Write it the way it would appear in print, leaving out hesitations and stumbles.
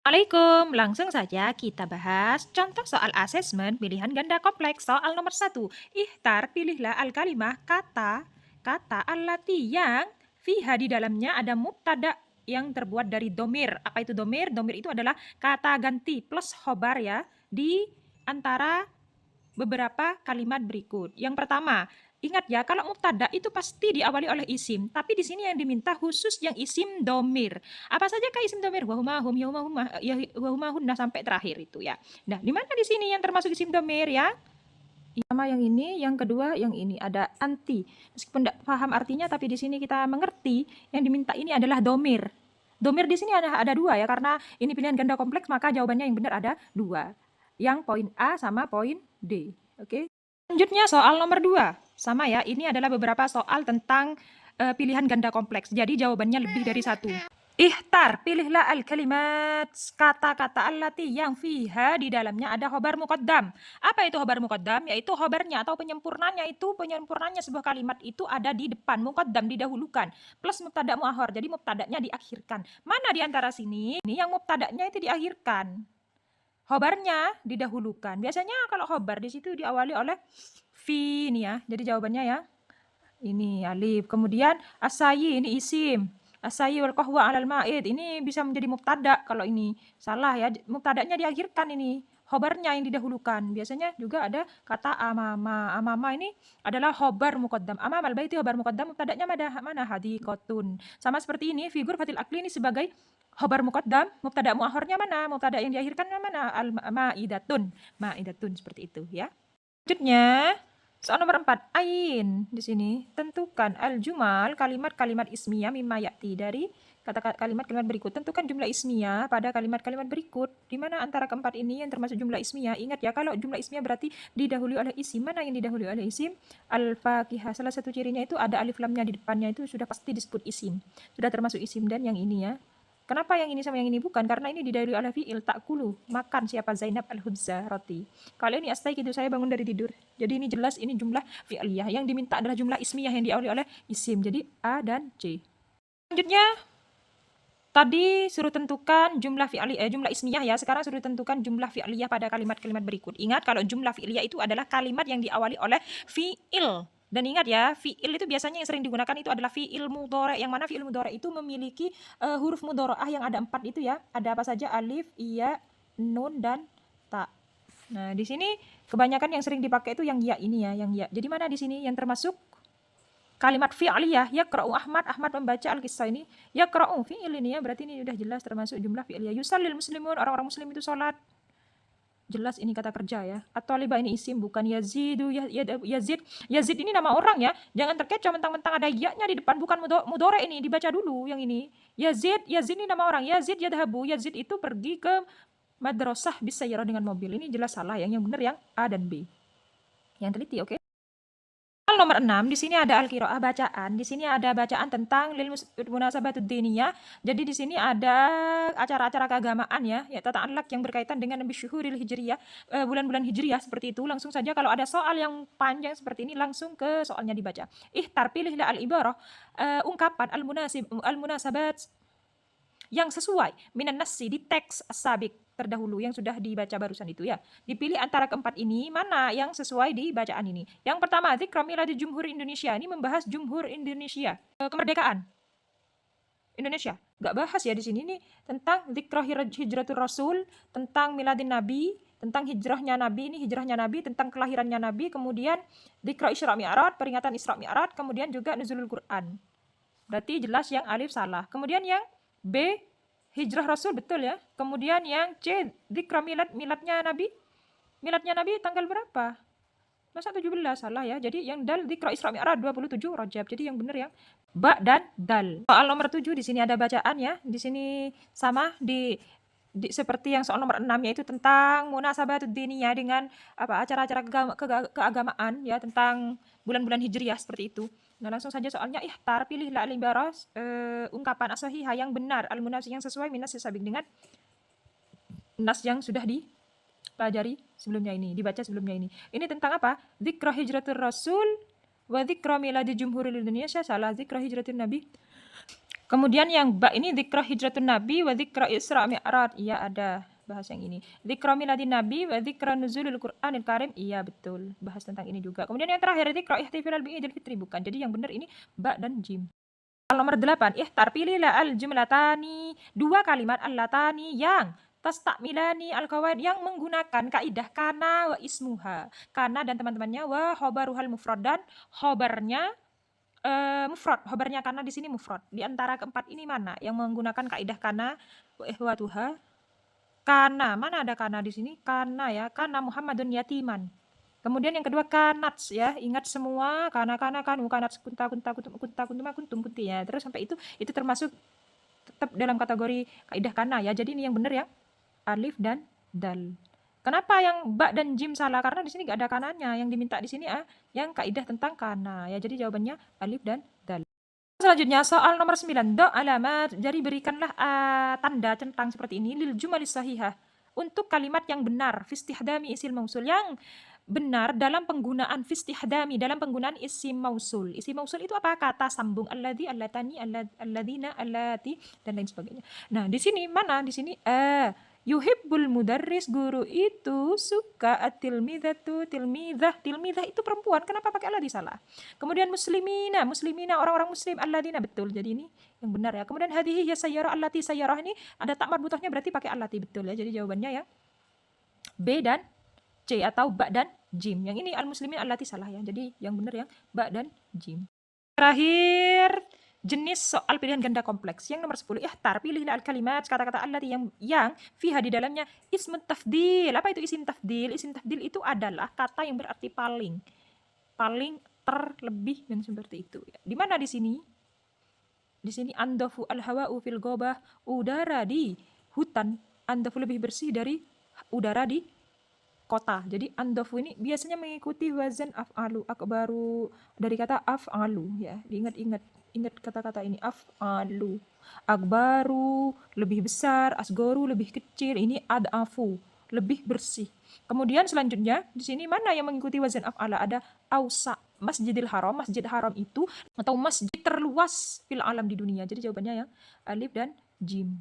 Assalamualaikum, langsung saja kita bahas contoh soal asesmen pilihan ganda kompleks soal nomor 1. Ikhtar, pilihlah al-kalimah kata allati yang fiha di dalamnya ada mubtada yang terbuat dari domir. Apa itu domir? Domir itu adalah kata ganti plus khobar ya di antara beberapa kalimat berikut. Yang pertama, ingat ya, kalau mubtada itu pasti diawali oleh isim, tapi di sini yang diminta khusus yang isim domir. Apa saja kah isim domir? Wahumahum, yaumahumah, ya, wahumahunna sampai terakhir itu ya. Nah, di mana di sini yang termasuk isim domir ya? Pertama yang ini, yang kedua yang ini ada anti. Meskipun tidak paham artinya, tapi di sini kita mengerti yang diminta ini adalah domir. Domir di sini ada dua ya, karena ini pilihan ganda kompleks, maka jawabannya yang benar ada dua. Yang poin A sama poin D. Oke. Selanjutnya soal nomor 2. Sama ya, ini adalah beberapa soal tentang pilihan ganda kompleks. Jadi jawabannya lebih dari satu. Ikhtar, pilihlah al-kalimat, kata-kata allati yang fiha di dalamnya ada khobar muqaddam. Apa itu khobar muqaddam? Yaitu khobarnya atau penyempurnanya sebuah kalimat itu ada di depan, muqaddam didahulukan, plus mubtada muakhar. Jadi mubtadanya diakhirkan. Mana di antara sini? Ini yang mubtadanya itu diakhirkan. Khobarnya didahulukan. Biasanya kalau khobar di situ diawali oleh fi ini ya. Jadi jawabannya ya ini alif. Kemudian asayi ini isim. Asayi wal qahwa 'alal ma'id. Ini bisa menjadi mubtada kalau ini. Salah ya. Mubtadanya diakhirkan ini. Khobarnya yang didahulukan. Biasanya juga ada kata amama. Amama ini adalah khobar muqaddam. Amamal baiti khobar muqaddam. Mubtadanya mana? Hadiqatun. Sama seperti ini, figur fatil akli ini sebagai khobar muqaddam. Mubtada muakhirnya mana? Mubtada yang diakhirkan mana? Al-ma'idatun. Ma'idatun seperti itu ya. Selanjutnya soal nomor 4, ain. Di sini tentukan al-jumal, kalimat-kalimat ismiyah mimma ya'ti dari kata kalimat-kalimat berikut. Tentukan jumlah ismiyah pada kalimat-kalimat berikut. Di mana antara keempat ini yang termasuk jumlah ismiyah? Ingat ya, kalau jumlah ismiyah berarti didahului oleh isim. Mana yang didahului oleh isim? Al-Fakihah. Salah satu cirinya itu ada alif lamnya di depannya, itu sudah pasti disebut isim. Sudah termasuk isim. Dan yang ini ya. Kenapa yang ini sama yang ini bukan? Karena ini didahului oleh fi'il ta'kulu. Makan siapa? Zainab al-Hubza roti. Kalau ini astaiqidu, saya bangun dari tidur. Jadi ini jelas ini jumlah fi'liyah. Yang diminta adalah jumlah ismiyah yang diawali oleh isim. Jadi A dan C. Selanjutnya tadi suruh tentukan jumlah jumlah ismiyah ya. Sekarang suruh tentukan jumlah fi'liyah pada kalimat-kalimat berikut. Ingat kalau jumlah fi'liyah itu adalah kalimat yang diawali oleh fi'il. Dan ingat ya, fi'il itu biasanya yang sering digunakan itu adalah fi'il mudhari', yang mana fi'il mudhari' itu memiliki huruf mudhara'ah yang ada 4 itu ya. Ada apa saja? Alif, iya, nun, dan ta. Nah, di sini kebanyakan yang sering dipakai itu yang ya ini ya, yang ya. Jadi mana di sini yang termasuk kalimat fi'liyah? Yaqra'u Ahmad, Ahmad membaca al-qissah ini. Yaqra'u fi'il ini ya, berarti ini sudah jelas termasuk jumlah fi'liyah. Yusallil muslimun, orang-orang muslim itu sholat. Jelas ini kata kerja ya. At-taliba ini isim bukan yazidu, yazid. Yazid ini nama orang ya. Jangan terkecoh mentang-mentang ada ya-nya di depan, bukan mudhari ini, dibaca dulu yang ini. Yazid ini nama orang. Yazid yadhabu, Yazid itu pergi ke madrasah bisayyarah dengan mobil. Ini jelas salah yang benar yang A dan B. Yang teliti, oke? Soal nomor 6, di sini ada al-qiraah bacaan. Di sini ada bacaan tentang lil munasabatud diniyah. Jadi di sini ada acara-acara keagamaan ya, tata anlak yang berkaitan dengan bisyuhuril hijriyah, bulan-bulan hijriyah seperti itu. Langsung saja kalau ada soal yang panjang seperti ini langsung ke soalnya dibaca. Ikhtar, pilihlah al-ibarah, ungkapan al-munasabat yang sesuai minan nasi di teks sabik terdahulu yang sudah dibaca barusan itu ya. Dipilih antara keempat ini, mana yang sesuai di bacaan ini. Yang pertama, Dzikra Miladi Jumhur Indonesia. Ini membahas Jumhur Indonesia. Kemerdekaan Indonesia. Nggak bahas ya di sini. Ini tentang Dzikra Hijratul Rasul, tentang Miladin Nabi, tentang hijrahnya Nabi, ini hijrahnya Nabi, tentang kelahirannya Nabi, kemudian Dzikra Isra Mi'raj, peringatan Isra Mi'raj, kemudian juga Nuzulul Quran. Berarti jelas yang alif salah. Kemudian yang B, hijrah Rasul, betul ya. Kemudian yang C, dzikra miladnya Nabi. Miladnya Nabi tanggal berapa? Masa 17? Salah ya. Jadi yang dal, dzikra Isra Mi'raj 27 Rajab. Jadi yang benar yang ba dan dal. Soal nomor 7 di sini ada bacaan ya. Di sini sama seperti yang soal nomor 6, yaitu tentang munasabatud diniyah dengan acara-acara keagamaan ya, tentang bulan-bulan hijriyah seperti itu. Nah, langsung saja soalnya, ikhtar, pilihlah al-ibarah, ungkapan as-sahihah yang benar, al-munasib yang sesuai minas sabik dengan nas yang sudah dipelajari sebelumnya ini, dibaca sebelumnya ini. Ini tentang apa? Dzikra hijratul rasul wa dzikra miladi jumhuril Indonesia. Salah, dzikra hijratul nabi Kemudian yang ba ini dzikra hijratun Nabi wa dzikra Isra Mi'raj. Iya ada bahas yang ini. Dzikra miladin Nabi wa dzikra nuzulil Qur'anil Karim. Iya betul, bahas tentang ini juga. Kemudian yang terakhir dzikra ihtifalal bi'idil fitri bukan. Jadi yang benar ini ba dan jim. Nomor 8, ihtar pilihlah al-jumlatani, dua kalimat al-latani yang tastakmilani al-qawaid yang menggunakan kaidah kana wa ismuha. Kana dan teman-temannya wa khobaruhal mufrad dan khobarnya mufrad. Khobarnya kana di sini mufrad. Di antara keempat ini mana yang menggunakan kaidah kana wa ihwatuha? Kana, mana ada kana di sini? Kana ya, kana Muhammadun yatiman. Kemudian yang kedua kanats ya, ingat semua kana kanu kanats kunta kuntuma kuntum kunti ya. Terus sampai itu termasuk tetap dalam kategori kaidah kana ya. Jadi ini yang benar ya. Alif dan dal. Kenapa yang ba dan jim salah? Karena di sini nggak ada kananya. Yang diminta di sini yang kaidah tentang kana ya. Jadi jawabannya alif dan dal. Selanjutnya soal nomor 9. Do alamat. Jadi berikanlah tanda centang seperti ini lil jumalis sahihah untuk kalimat yang benar fistihdami isil mausul yang benar dalam penggunaan fistihdami dalam penggunaan isim mausul. Isim mausul itu apa? Kata sambung alladzi, allatani, alladzina, allati dan lain sebagainya. Nah, di sini mana? Di sini yuhibbul mudarris, guru itu suka at-tilmidhatu, tilmidah. Tilmidah itu perempuan. Kenapa pakai alladzi salah? Kemudian muslimina orang-orang muslim, alladzina betul. Jadi ini yang benar ya. Kemudian hadhihi ya sayyarah, allati sayyarah ini ada tak marbutahnya berarti pakai allati betul ya. Jadi jawabannya ya B dan C atau ba dan jim. Yang ini al-muslimin allati salah ya. Jadi yang benar yang ba dan jim. Terakhir jenis soal pilihan ganda kompleks. Yang nomor 10, ihtar pilihlah al-kalimat kata-kata allati yang fiha di dalamnya ismun tafdil. Apa itu isim tafdil? Isim tafdil itu adalah kata yang berarti paling terlebih dan seperti itu ya. Di mana di sini? Di sini andafu al-hawa'u fil ghobah, udara di hutan andafu lebih bersih dari udara di kota. Jadi andafu ini biasanya mengikuti wazan af'alu, akbaru dari kata af'alu ya. Ingat kata-kata ini af'alu. Akbaru lebih besar, asgoru lebih kecil. Ini adafu lebih bersih. Kemudian selanjutnya di sini mana yang mengikuti wazan af'ala? Ada ausa, Masjidil Haram. Masjid Haram itu atau masjid terluas fil alam di dunia. Jadi jawabannya yang alif dan jim.